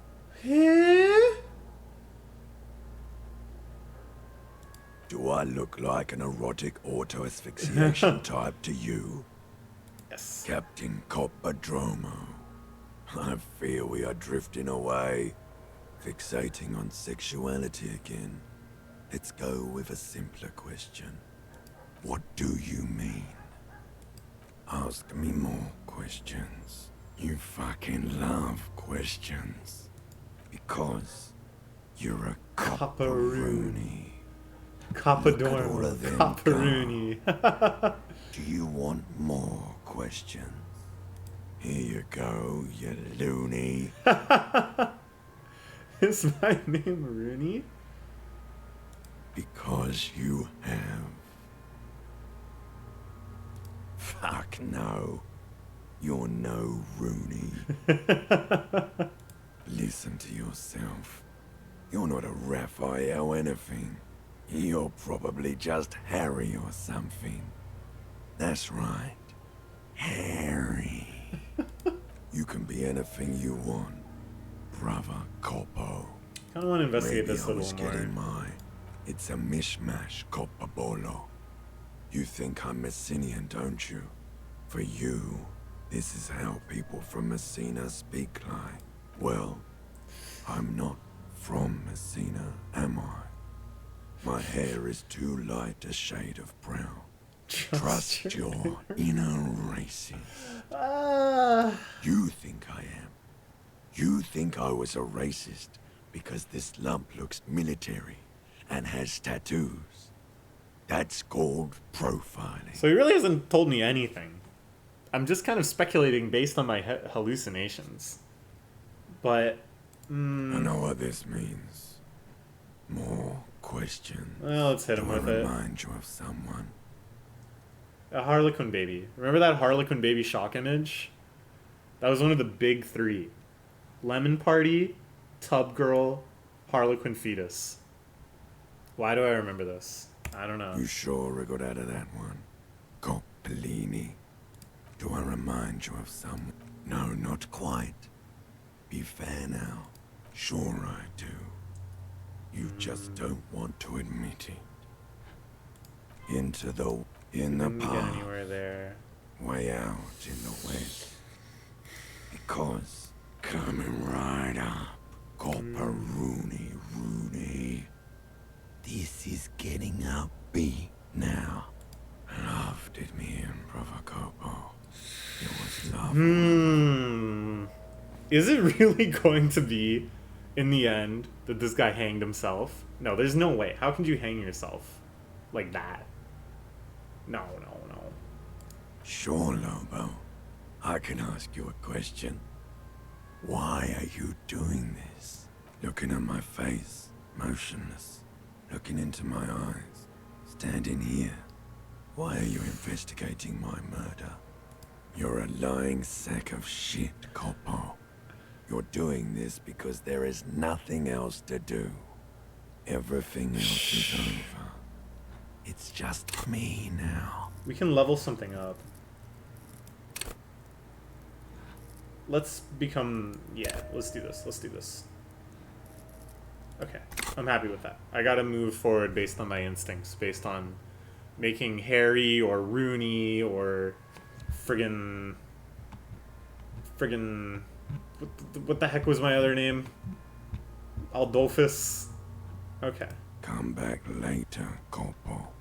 Do I look like an erotic auto-asphyxiation type to you? Yes. Captain Coppodromo. I fear we are drifting away, fixating on sexuality again. Let's go with a simpler question. What do you mean? Ask me more questions. You fucking love questions. Because you're a copperoonie. Coppadormo. Copperoonie. Do you want more questions? Here you go, you loony. Is my name Rooney? Because you have. Fuck no. You're no Rooney. Listen to yourself. You're not a Raphael anything. You're probably just Harry or something. That's right. Harry. You can be anything you want, brother Coppo. I kind of want to investigate Maybe this a I was little more. getting mine. It's a mishmash, Coppabolo. You think I'm Messinian, don't you? For you, this is how people from Messina speak like. Well, I'm not from Messina, am I? My hair is too light a shade of brown. Trust your inner races. You think I am. You think I was a racist because this lump looks military and has tattoos. That's called profiling. So he really hasn't told me anything. I'm just kind of speculating based on my hallucinations. But, I know what this means. More questions. Well, let's hit him with it. Remind you of someone. A Harlequin baby. Remember that Harlequin baby shock image? That was one of the big three. Lemon Party, Tub Girl, Harlequin Fetus. Why do I remember this? I don't know. You sure wriggled out of that one. Coppellini. Do I remind you of someone? No, not quite. Be fair now. Sure I do. You just don't want to admit it. In the Didn't get past. anywhere there. Way out in the west. Because coming right up. Copperoonie, Rooney. This is getting upbeat now. Loved it, me and Brother Copo. It was lovely. Is it really going to be, in the end, that this guy hanged himself? No, there's no way. How can you hang yourself like that? No. Sure, Lobo. I can ask you a question. Why are you doing this? Looking at my face, motionless. Looking into my eyes, standing here. Why are you investigating my murder? You're a lying sack of shit, Coppo. You're doing this because there is nothing else to do. Everything else is over. It's just me now. We can level something up. let's become... Yeah, let's do this. Let's do this. Okay, I'm happy with that. I gotta move forward based on my instincts, based on making Harry or Rooney or friggin... What the heck was my other name? Aldolphus? Okay. Come back later, Corporal.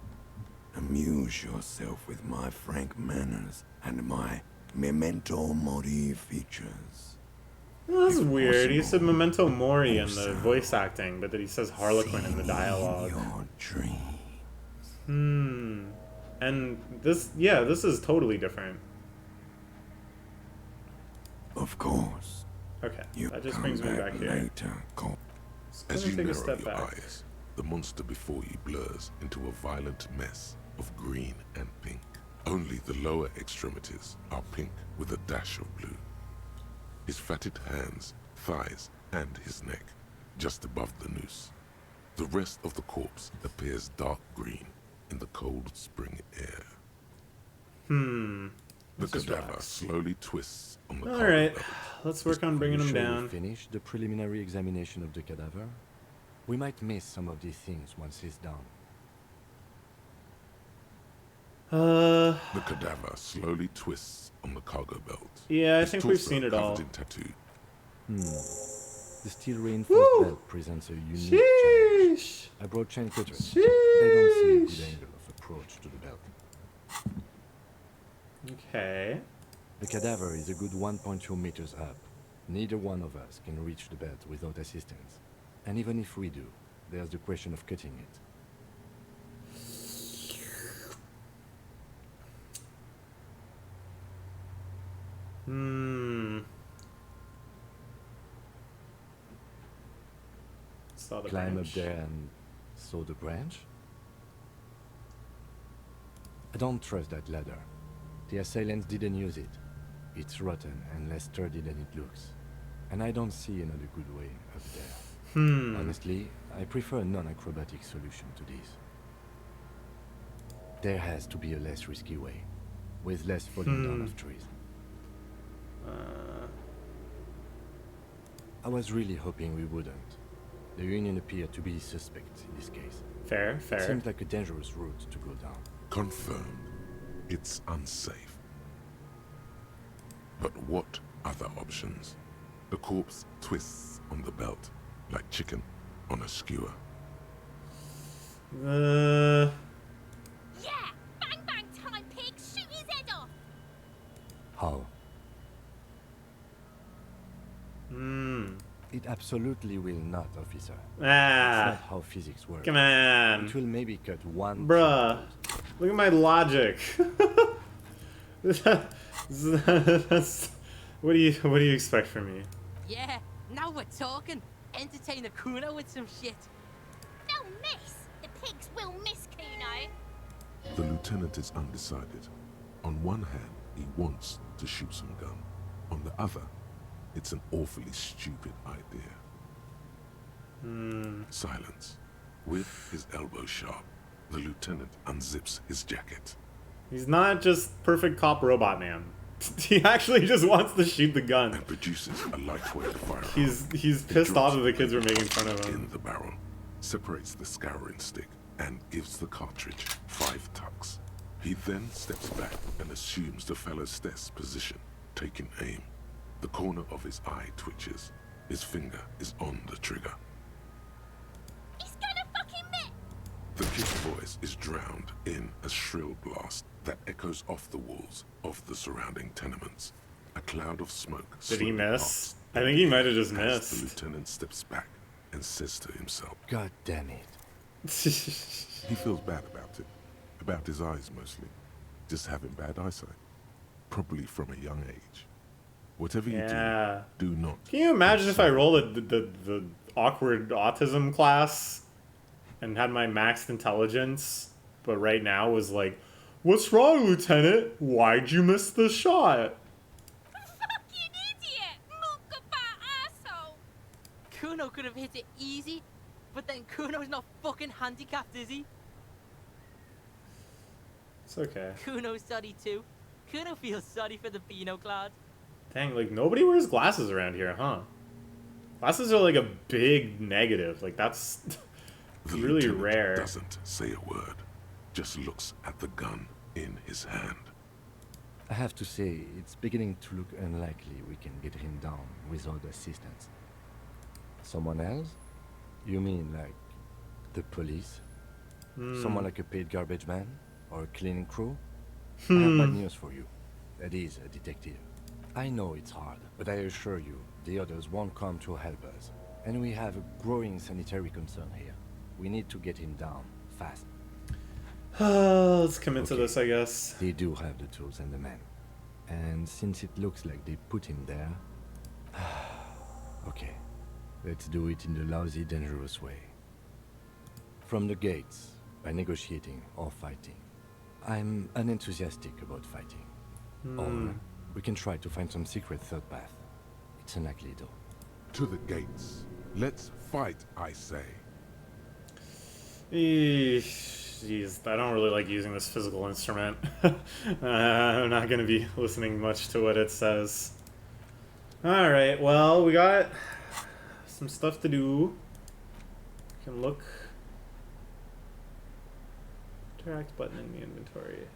Amuse yourself with my frank manners and my memento mori features. Well, that's weird. He said memento mori in the voice acting, but that he says Harlequin in the dialogue. Your dream. And this, yeah, this is totally different. Of course. Okay, that just brings me back here. Later, As you take a narrow step your back. eyes, the monster before you blurs into a violent mess of green and pink. Only the lower extremities are pink with a dash of blue. His fatted hands, thighs, and his neck, just above the noose. The rest of the corpse appears dark green in the cold spring air. The cadaver slowly twists on the cargo Alright, belt. let's work on bringing him Shall we down. finish the preliminary examination of the cadaver? We might miss some of these things once he's done. The cadaver slowly twists on the cargo belt. Yeah, I His think we've torso seen it all. covered in tattoo. The steel reinforced belt presents a unique challenge. I brought chain cutters. They don't see a good angle of approach to the belt. Okay. The cadaver is a good 1.2 meters up. Neither one of us can reach the belt without assistance. And even if we do, there's the question of cutting it. Saw the Climb branch. up there and saw the branch? I don't trust that ladder. The assailants didn't use it. It's rotten and less sturdy than it looks. And I don't see another good way up there. Honestly, I prefer a non-acrobatic solution to this. There has to be a less risky way, with less falling down of trees. I was really hoping we wouldn't. The Union appeared to be suspect in this case. Fair, It fair. seems like a dangerous route to go down. Confirmed. It's unsafe. But what other options? The corpse twists on the belt, like chicken on a skewer. Yeah! Bang bang time, pig! Shoot his head off! How? It absolutely will not, officer. It's not how physics works. Come on. It will maybe cut one. Bruh. Look at my logic. That's, what do you expect from me? Yeah, now we're talking. Entertain a Kuno with some shit. They'll miss! The pigs will miss Kuno! The lieutenant is undecided. On one hand, he wants to shoot some gun. On the other, it's an awfully stupid idea. Silence. With his elbow sharp, the lieutenant unzips his jacket. He's not just perfect cop robot man. He actually just wants to shoot the gun. And produces a lightweight firearm. He's pissed off that the kids were making fun of him. In the barrel, separates the scouring stick, and gives the cartridge 5 tucks. He then steps back and assumes the fellow's desk position, taking aim. The corner of his eye twitches. His finger is on the trigger. He's gonna fucking miss! The kid's voice is drowned in a shrill blast that echoes off the walls of the surrounding tenements. A cloud of smoke. Did he slowly miss? pops I think he might have just as missed. The lieutenant steps back and says to himself, God damn it. He feels bad about it. About his eyes mostly. Just having bad eyesight. Probably from a young age. Whatever you do not. Can you imagine if I rolled the awkward autism class and had my maxed intelligence, but right now was like, "What's wrong, Lieutenant? Why'd you miss the shot?" Fucking idiot! Mookabat asshole! Kuno could have hit it easy, but then Kuno's not fucking handicapped, is he? It's okay. Kuno's sorry too. Kuno feels sorry for the Beano Cloud. Dang, like nobody wears glasses around here, huh? Glasses are like a big negative. Like that's The really lieutenant rare. doesn't say a word, just looks at the gun in his hand. I have to say, it's beginning to look unlikely we can get him down without assistance. Someone else? You mean like the police? Someone like a paid garbage man? Or a cleaning crew? I have bad news for you. That is a detective. I know it's hard, but I assure you, the others won't come to help us. And we have a growing sanitary concern here. We need to get him down, fast. Let's commit to this, I guess. They do have the tools and the men. And since it looks like they put him there... okay, let's do it in the lousy, dangerous way. From the gates, by negotiating or fighting. I'm unenthusiastic about fighting. Or we can try to find some secret third path. It's unlikely though. To the gates. Let's fight, I say. Jeez, I don't really like using this physical instrument. I'm not going to be listening much to what it says. Alright, well, we got some stuff to do. We can look. Interact button in the inventory.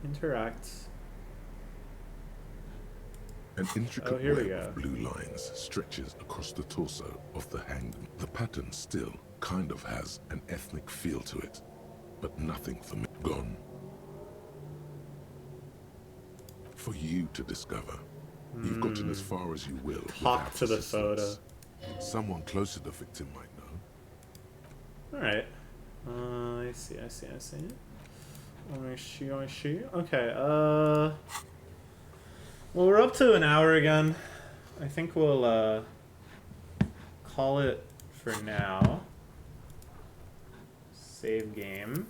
Interact. An intricate here we web go. of blue lines stretches across the torso of the hanged. The pattern still kind of has an ethnic feel to it, but nothing for me. Gone. For you to discover. You've gotten as far as you will. Hop to the assistance. photo. Someone close to the victim might know. Alright. I see. I see. Okay, well, we're up to an hour again. I think we'll, call it for now. Save game.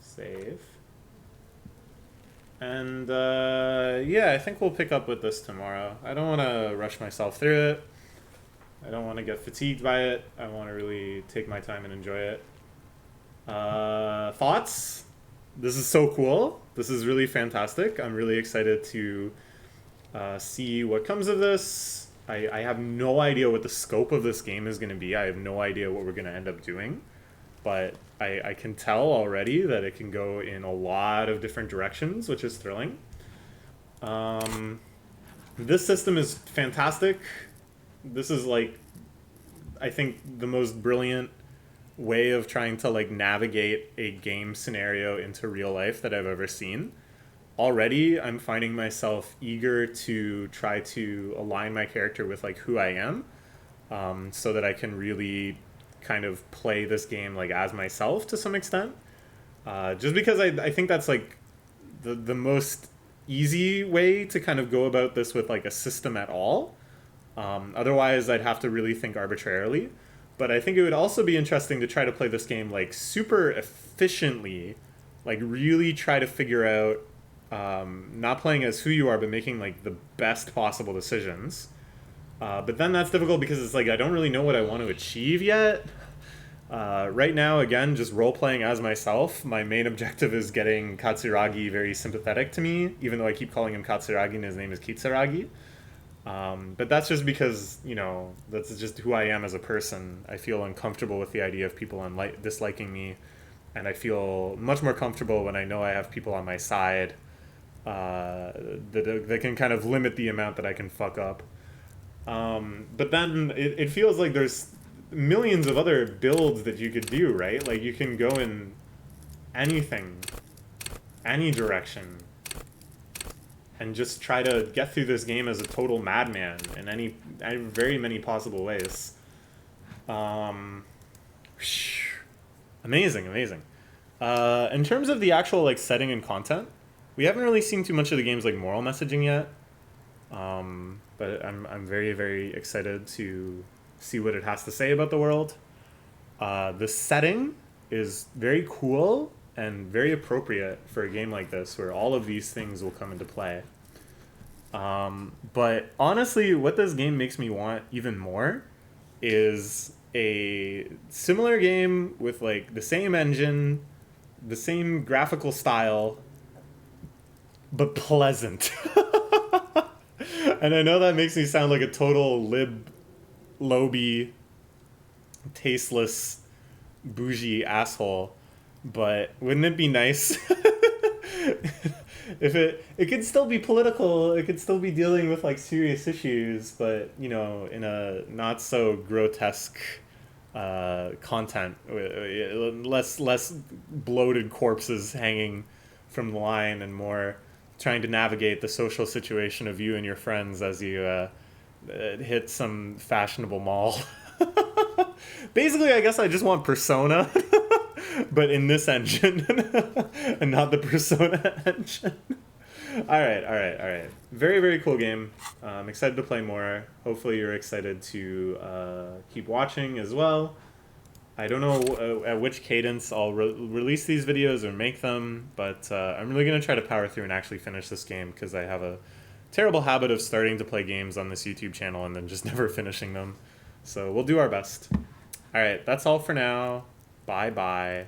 Save. And, yeah, I think we'll pick up with this tomorrow. I don't want to rush myself through it. I don't want to get fatigued by it. I want to really take my time and enjoy it. Thoughts? This is so cool. This is really fantastic. I'm really excited to see what comes of this. I have no idea what the scope of this game is going to be. I have no idea what we're going to end up doing. But I can tell already that it can go in a lot of different directions, which is thrilling. This system is fantastic. This is like, I think, the most brilliant way of trying to like navigate a game scenario into real life that I've ever seen. Already, I'm finding myself eager to try to align my character with like who I am, so that I can really kind of play this game like as myself to some extent. Just because I think that's like the most easy way to kind of go about this with like a system at all. Otherwise, I'd have to really think arbitrarily. But I think it would also be interesting to try to play this game like super efficiently, like really try to figure out not playing as who you are, but making like the best possible decisions. But then that's difficult because it's like I don't really know what I want to achieve yet. Right now, again, just role-playing as myself. My main objective is getting Katsuragi very sympathetic to me, even though I keep calling him Katsuragi and his name is Kitsuragi. But that's just because, you know, that's just who I am as a person. I feel uncomfortable with the idea of people disliking me, and I feel much more comfortable when I know I have people on my side that can kind of limit the amount that I can fuck up. But then it feels like there's millions of other builds that you could do, right? Like you can go in anything, any direction, and just try to get through this game as a total madman in very many possible ways. Amazing. In terms of the actual like setting and content, we haven't really seen too much of the game's like moral messaging yet. But I'm very, very excited to see what it has to say about the world. The setting is very cool and very appropriate for a game like this, where all of these things will come into play. But honestly, what this game makes me want even more is a similar game with like the same engine, the same graphical style, but pleasant. And I know that makes me sound like a total loby, tasteless, bougie asshole, but wouldn't it be nice if it could still be political, it could still be dealing with like serious issues, but you know, in a not so grotesque content, less bloated corpses hanging from the line and more trying to navigate the social situation of you and your friends as you hit some fashionable mall. Basically, I guess I just want Persona, but in this engine, and not the Persona engine. All right. Very, very cool game. I'm excited to play more. Hopefully you're excited to keep watching as well. I don't know at which cadence I'll release these videos or make them, but I'm really going to try to power through and actually finish this game because I have a terrible habit of starting to play games on this YouTube channel and then just never finishing them. So we'll do our best. All right, that's all for now. Bye-bye.